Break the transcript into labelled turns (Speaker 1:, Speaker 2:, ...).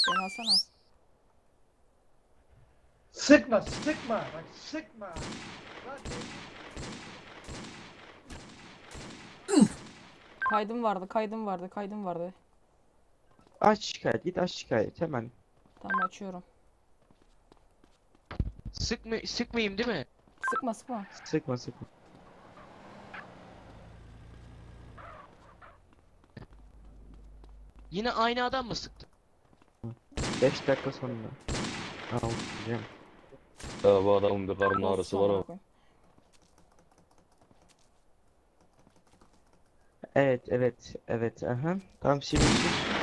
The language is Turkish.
Speaker 1: Beni alsana.
Speaker 2: Sıkma, sıkma, bak sıkma. Lan
Speaker 1: Kaydım vardı.
Speaker 3: Aç şikayet, git aç şikayet hemen.
Speaker 1: Tamam, açıyorum.
Speaker 4: Sıkmayayım değil mi?
Speaker 1: Sıkma sıkma.
Speaker 3: Sıkma sıkma.
Speaker 4: Yine aynı adam mı sıktı?
Speaker 3: 5 dakika sonra. Alacağım.
Speaker 5: Ya bu adamın bir karın
Speaker 1: Of,
Speaker 5: ağrısı var
Speaker 1: amına
Speaker 5: ama.
Speaker 1: koyayım.
Speaker 3: Evet, evet, evet. Aha. Tamam, şimdi sus.